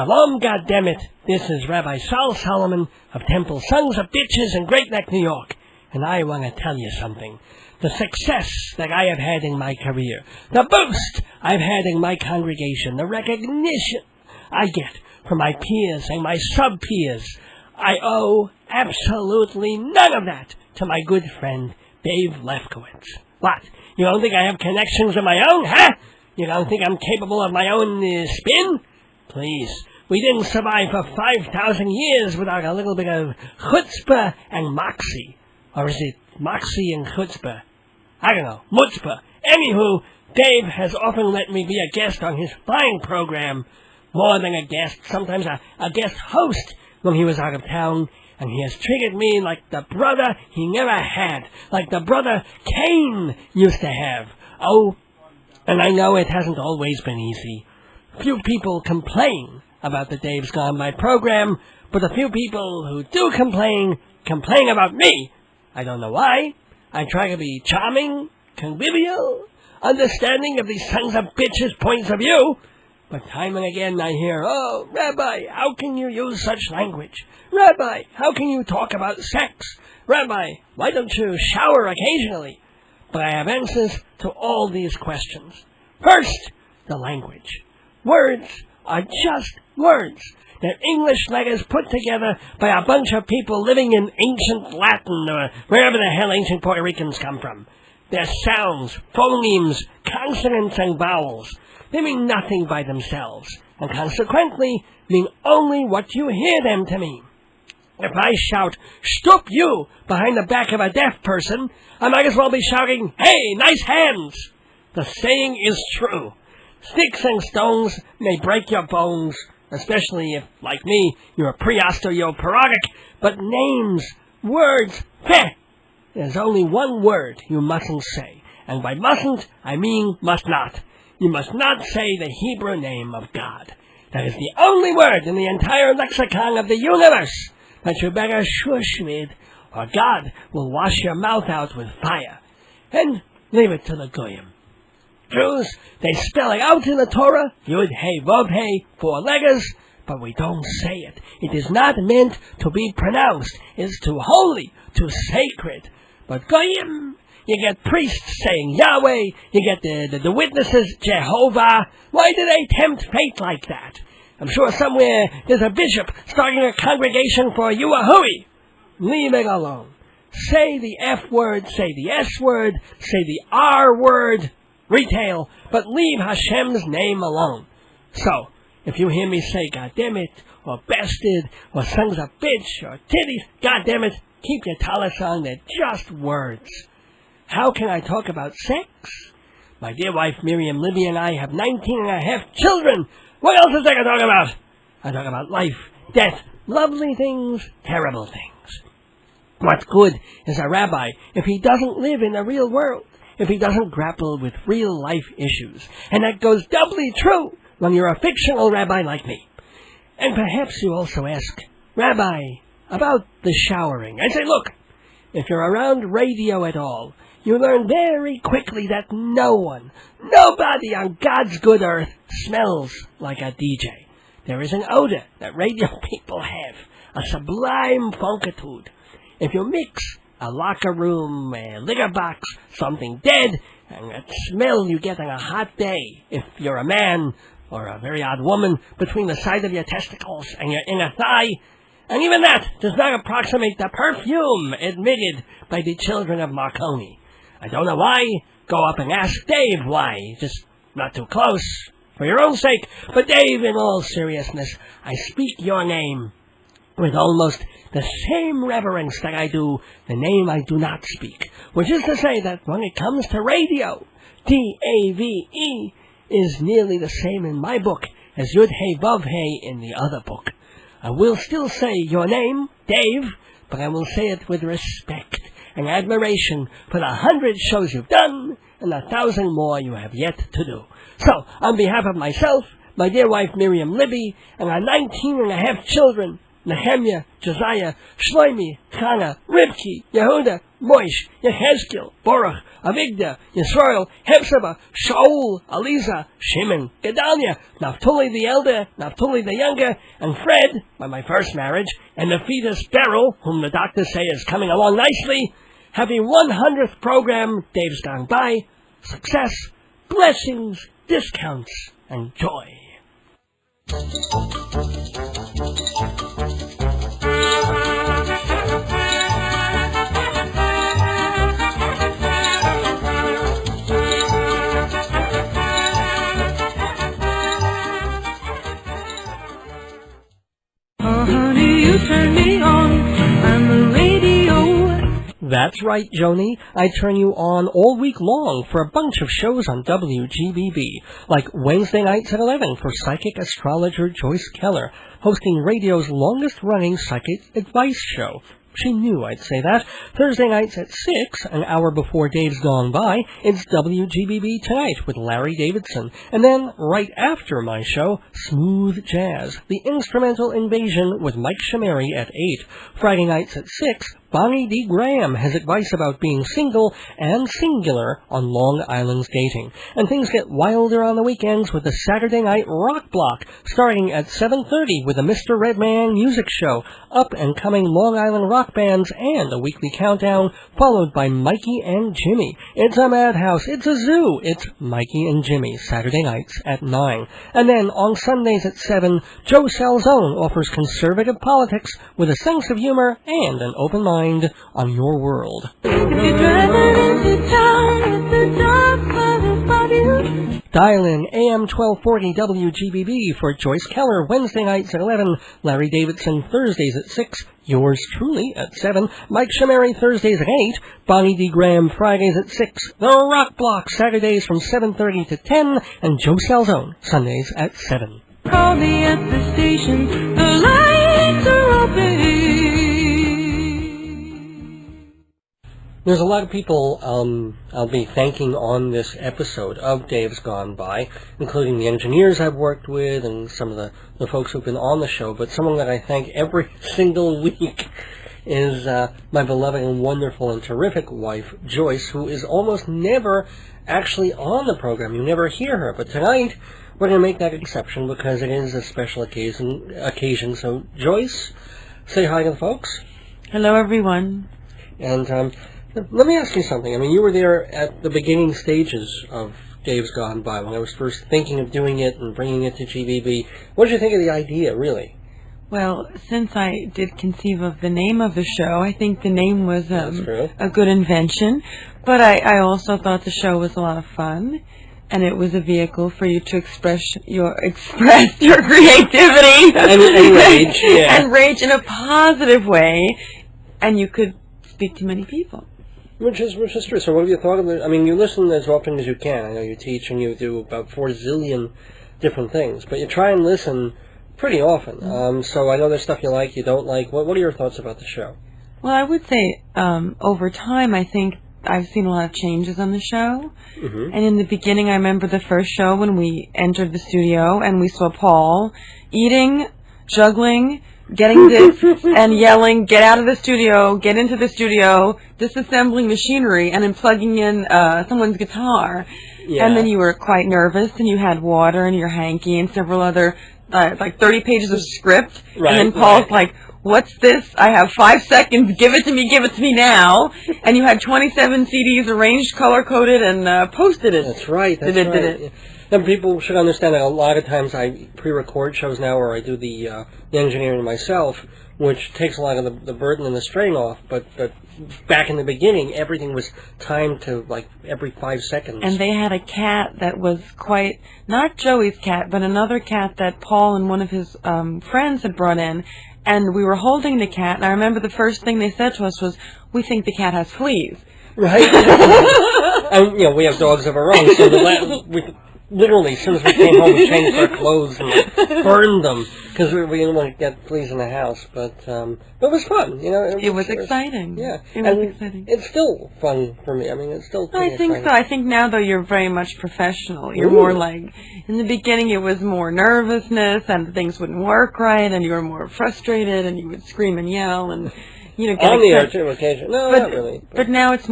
Shalom, goddammit. This is Rabbi Sol Solomon of Temple Sons of Bitches in Great Neck, New York. And I want to tell you something. The success that I have had in my career, the boost I've had in my congregation, the recognition I get from my peers and my sub-peers, I owe absolutely none of that to my good friend, Dave Lefkowitz. What? You don't think I have connections of my own, huh? You don't think I'm capable of my own spin? Please, we didn't survive for 5,000 years without a little bit of chutzpah and moxie. Or is it moxie and chutzpah? I don't know, mutzpah. Anywho, Dave has often let me be a guest on his flying program. More than a guest, sometimes a guest host when he was out of town. And he has treated me like the brother he never had, like the brother Cain used to have. Oh, and I know it hasn't always been easy. Few people complain about the Dave's Gone By program, but the few people who do complain about me. I don't know why. I try to be charming, convivial, understanding of these sons of bitches' points of view. But time and again I hear, "Oh, Rabbi, how can you use such language? Rabbi, how can you talk about sex? Rabbi, why don't you shower occasionally?" But I have answers to all these questions. First, the language. Words are just words. They're English letters put together by a bunch of people living in ancient Latin or wherever the hell ancient Puerto Ricans come from. They're sounds, phonemes, consonants, and vowels. They mean nothing by themselves, and consequently mean only what you hear them to mean. If I shout, "Stop you," behind the back of a deaf person, I might as well be shouting, "Hey, nice hands!" The saying is true. Sticks and stones may break your bones, especially if, like me, you're a pre-osteoporotic, but names, words, there's only one word you mustn't say, and by mustn't, I mean must not. You must not say the Hebrew name of God. That is the only word in the entire lexicon of the universe that you better shush with, or God will wash your mouth out with fire. And leave it to the goyim. Jews, they spell it out in the Torah, Yud, Hey, Vav, Hey, 4 letters, but we don't say it. It is not meant to be pronounced. It's too holy, too sacred. But goyim, you get priests saying Yahweh, you get the witnesses, Jehovah. Why do they tempt fate like that? I'm sure somewhere there's a bishop starting a congregation for Yuahui. Leave it alone. Say the F word, say the S word, say the R word, retail, but leave Hashem's name alone. So, if you hear me say goddammit, or bastard, or sons of bitch, or titties, goddammit, keep your talis on, they're just words. How can I talk about sex? My dear wife Miriam Libby and I have 19 and a half children. What else is there to talk about? I talk about life, death, lovely things, terrible things. What good is a rabbi if he doesn't live in the real world, if he doesn't grapple with real life issues? And that goes doubly true when you're a fictional rabbi like me. And perhaps you also ask, Rabbi, about the showering. I say, look, if you're around radio at all, you learn very quickly that nobody on God's good earth smells like a DJ. There is an odor that radio people have, a sublime funkitude. If you mix a locker room, a litter box, something dead, and that smell you get on a hot day, if you're a man or a very odd woman, between the side of your testicles and your inner thigh, and even that does not approximate the perfume admitted by the children of Marconi. I don't know why. Go up and ask Dave why. Just not too close, for your own sake. But Dave, in all seriousness, I speak your name with almost the same reverence that I do the name I do not speak, which is to say that when it comes to radio, D-A-V-E is nearly the same in my book as Yud Hey Vav Hey in the other book. I will still say your name, Dave, but I will say it with respect and admiration for the 100 shows you've done and the 1,000 more you have yet to do. So, on behalf of myself, my dear wife Miriam Libby, and our 19 and a half children, Nehemiah, Josiah, Shlomi, Chana, Ribki, Yehuda, Moish, Yehezkel, Baruch, Avigdor, Yisrael, Hephzibah, Shaul, Aliza, Shimon, Gedaliah, Naphtali the elder, Naphtali the younger, and Fred, by my first marriage, and the fetus Beryl, whom the doctors say is coming along nicely. Happy 100th program, Dave's Gone By. Success, blessings, discounts, and joy. Oh, honey, you turn me on the radio. That's right, Joni. I turn you on all week long for a bunch of shows on WGBB, like Wednesday nights at 11 for psychic astrologer Joyce Keller, hosting radio's longest-running psychic advice show. She knew I'd say that. Thursday nights at 6, an hour before Dave's Gone By, it's WGBB Tonight with Larry Davidson. And then, right after my show, Smooth Jazz, the Instrumental Invasion with Mike Shameri at 8. Friday nights at 6, Bonnie D. Graham has advice about being single and singular on Long Island's dating. And things get wilder on the weekends with the Saturday Night Rock Block, starting at 7:30 with the Mr. Redman Music Show, up-and-coming Long Island rock bands, and a weekly countdown, followed by Mikey and Jimmy. It's a madhouse, it's a zoo, it's Mikey and Jimmy, Saturday nights at 9. And then, on Sundays at 7, Joe Salzone offers conservative politics with a sense of humor and an open mind on your world. If you're driving into town at the dark of Dial in AM 1240 WGBB for Joyce Keller Wednesday nights at 11, Larry Davidson Thursdays at 6, yours truly at 7, Mike Shameri Thursdays at 8, Bonnie D. Graham Fridays at 6, The Rock Block Saturdays from 7:30 to 10, and Joe Salzone Sundays at 7. Call me at the station, the lights are open. There's a lot of people I'll be thanking on this episode of Dave's Gone By, including the engineers I've worked with and some of the folks who've been on the show, but someone that I thank every single week is my beloved and wonderful and terrific wife, Joyce, who is almost never actually on the program. You never hear her, but tonight we're going to make that exception because it is a special occasion. So, Joyce, say hi to the folks. Hello, everyone. And let me ask you something. I mean, you were there at the beginning stages of Dave's Gone By, when I was first thinking of doing it and bringing it to GBB. What did you think of the idea, really? Well, since I did conceive of the name of the show, I think the name was true. a good invention. But I also thought the show was a lot of fun, and it was a vehicle for you to express your creativity and rage, yeah. and rage in a positive way, and you could speak to many people. Which is true. So what have you thought of it? I mean, you listen as often as you can. I know you teach and you do about 4 zillion different things, but you try and listen pretty often. So I know there's stuff you like, you don't like. What are your thoughts about the show? Well, I would say over time, I think I've seen a lot of changes on the show. Mm-hmm. And in the beginning, I remember the first show when we entered the studio and we saw Paul eating, juggling, getting this and yelling, get out of the studio, get into the studio, disassembling machinery, and then plugging in someone's guitar. Yeah. And then you were quite nervous, and you had water and your hanky and several other, like 30 pages of script. Right, and then Paul's like, what's this? I have 5 seconds. Give it to me now. And you had 27 CDs arranged, color-coded, and posted it. That's right. That's right. And people should understand that a lot of times I pre-record shows now, or I do the engineering myself, which takes a lot of the burden and the strain off. But back in the beginning, everything was timed to like every 5 seconds. And they had a cat that was quite, not Joey's cat, but another cat that Paul and one of his friends had brought in. And we were holding the cat, and I remember the first thing they said to us was, "We think the cat has fleas." Right. And we have dogs of our own, so we literally, as soon as we came home, we changed our clothes and burned them. because we didn't want to get fleas in the house, but it was fun. It was exciting. Yeah, it was exciting. It's still fun for me. I mean, it's still. I think exciting. so. I think now though you're very much professional. You're more like in the beginning. It was more nervousness and things wouldn't work right, and you were more frustrated, and you would scream and yell and. Get on the air too, occasionally. No, not really. But now it's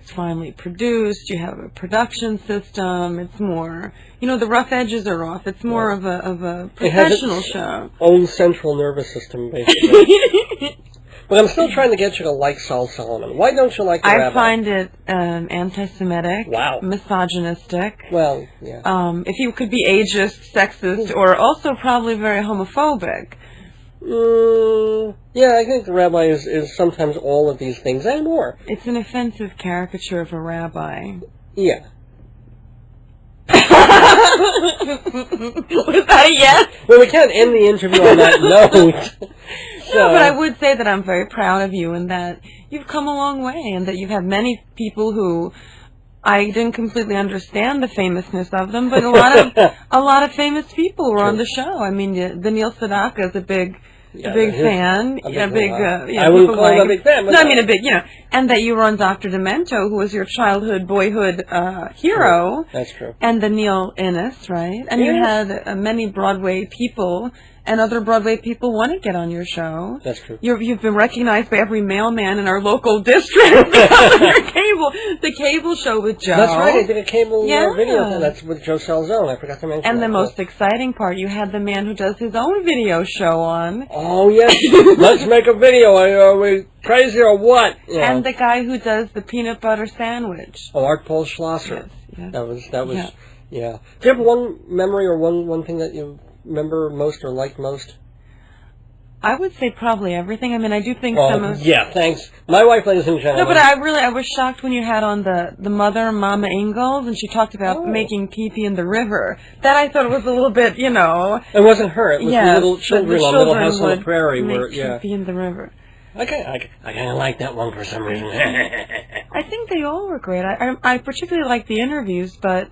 finally produced. You have a production system. It's more, the rough edges are off. It's more of a professional show. Own central nervous system, basically. But I'm still trying to get you to like Sol Solomon. Why don't you like the rabbi? I find it anti-Semitic, misogynistic. Well, yeah. If you could be ageist, sexist, or also probably very homophobic. Yeah, I think the rabbi is sometimes all of these things and more. It's an offensive caricature of a rabbi. Yeah. Was that a yes? Well, we can't end the interview on that note. No, but I would say that I'm very proud of you and that you've come a long way and that you've had many people who I didn't completely understand the famousness of them, but a lot of famous people were on the show. I mean, the Neil Sedaka is a big fan. I wouldn't call him a big fan. No, I mean a big, and that you were on Dr. Demento, who was your childhood, boyhood hero. True. That's true. And the Neil Innes, right? And you had many Broadway people. And other Broadway people want to get on your show. That's true. You've been recognized by every mailman in our local district because of your the cable show with Joe. That's right. I did a cable video. That's with Joe Salzone. I forgot to mention. And the most exciting part, you had the man who does his own video show on. Oh yes, let's make a video. Are we crazy or what? And the guy who does the peanut butter sandwich. Oh, Art Paul Schlosser. Yes. That was. Yeah. Do you have one memory or one thing that you remember most or liked most? I would say probably everything. I mean, I do think some of... Yeah, thanks. My wife, ladies and gentlemen. No, but I was shocked when you had on the mother, Mama Ingalls, and she talked about making pee-pee in the river. That I thought was a little bit, It wasn't her. It was the little children on Little House on the Prairie. Make pee-pee in the river. I kind of like that one for some reason. I think they all were great. I particularly like the interviews, but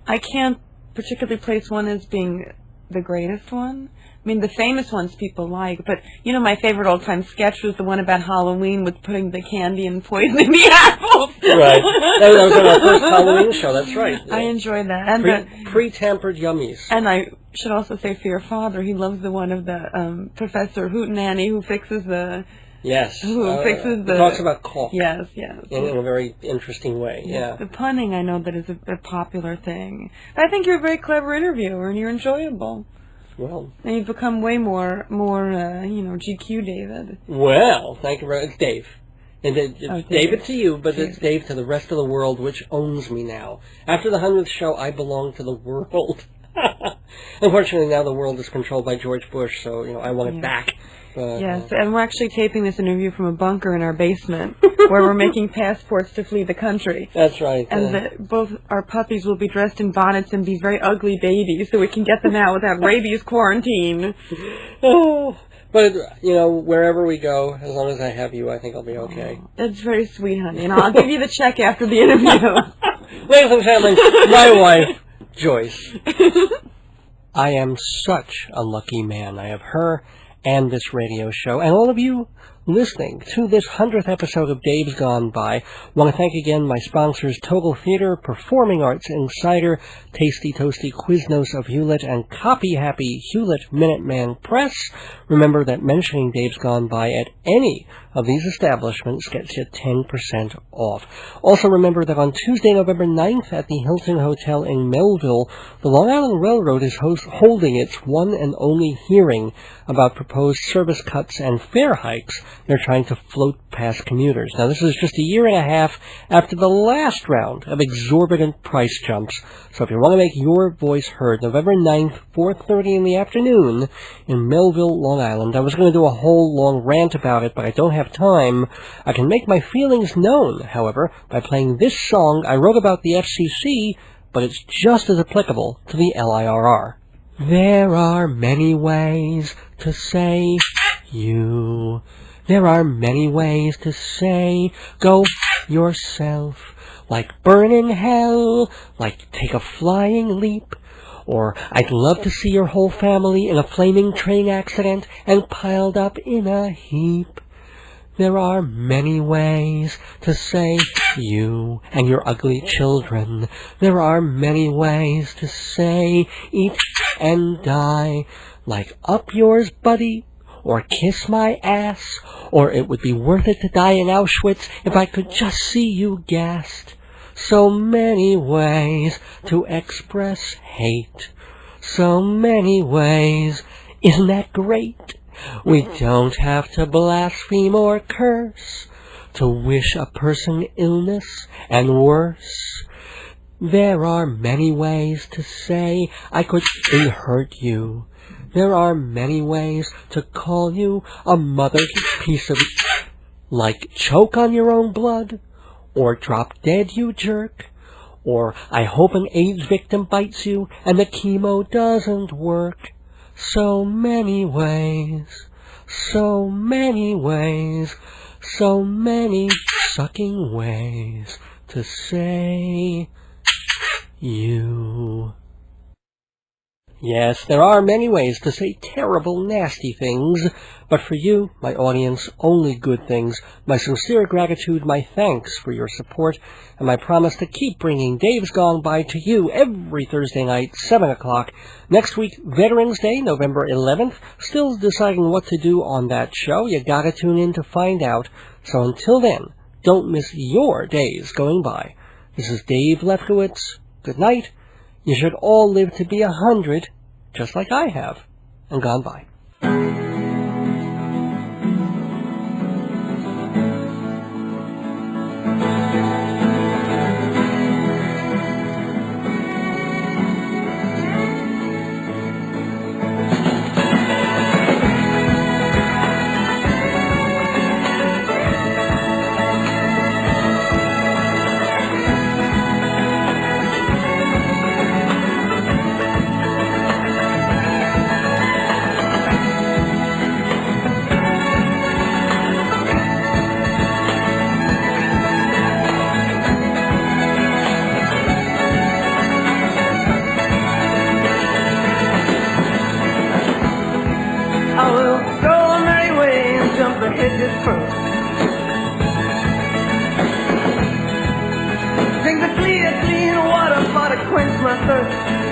I can't particularly place one as being the greatest one. I mean, the famous ones people like, but, my favorite old-time sketch was the one about Halloween with putting the candy and poisoning the apples. Right. That was on our first Halloween show, that's right. I enjoyed that. And pre-tampered yummies. And I should also say for your father, he loves the one of the Professor Hootenanny who fixes the... Yes. Who fixes the... Talks about caulk. Yes. In a very interesting way, yeah. The punning, I know that is a popular thing. I think you're a very clever interviewer, and you're enjoyable. Well. And you've become way more GQ David. Well, thank you very much. It's Dave. And it's David to you, but it's Dave to the rest of the world, which owns me now. After the 100th show, I belong to the world. Unfortunately, now the world is controlled by George Bush, so, I want it back. Yes, and we're actually taping this interview from a bunker in our basement where we're making passports to flee the country. That's right. And both our puppies will be dressed in bonnets and be very ugly babies so we can get them out without rabies quarantine. Oh, but, wherever we go, as long as I have you, I think I'll be okay. That's very sweet, honey. And I'll give you the check after the interview. Ladies and gentlemen, my wife, Joyce. I am such a lucky man. I have her and this radio show, and all of you listening to this 100th episode of Dave's Gone By. I want to thank again my sponsors, Total Theater, Performing Arts Insider, Tasty Toasty Quiznos of Hewlett, and Copy Happy Hewlett Minuteman Press. Remember that mentioning Dave's Gone By at any of these establishments gets you 10% off. Also remember that on Tuesday, November 9th at the Hilton Hotel in Melville, the Long Island Railroad is holding its one and only hearing about proposed service cuts and fare hikes they're trying to float past commuters. Now, this is just a year and a half after the last round of exorbitant price jumps. So if you want to make your voice heard, November 9th, 4:30 in the afternoon in Melville, Long Island. I was going to do a whole long rant about it, but I don't have time. I can make my feelings known, however, by playing this song I wrote about the FCC, but it's just as applicable to the LIRR. There are many ways to say you. There are many ways to say go yourself. Like burn in hell, like take a flying leap, Or, I'd love to see your whole family in a flaming train accident and piled up in a heap. There are many ways to say you and your ugly children. There are many ways to say eat and die, like up yours, buddy, or kiss my ass, or it would be worth it to die in Auschwitz if I could just see you gassed. So many ways to express hate. So many ways. Isn't that great? We don't have to blaspheme or curse to wish a person illness and worse. There are many ways to say I could hurt you. There are many ways to call you a mother piece of... like choke on your own blood, or drop dead, you jerk, or I hope an AIDS victim bites you and the chemo doesn't work. So many ways, so many ways, so many sucking ways to say you. Yes, there are many ways to say terrible, nasty things, but for you, my audience, only good things. My sincere gratitude, my thanks for your support, and my promise to keep bringing Dave's Gone By to you every Thursday night, 7 o'clock. Next week, Veterans Day, November 11th. Still deciding what to do on that show. You gotta tune in to find out. So until then, don't miss your days going by. This is Dave Lefkowitz. Good night. You should all live to be 100, just like I have, and gone by. Drink the clear, clean water for to quench my thirst.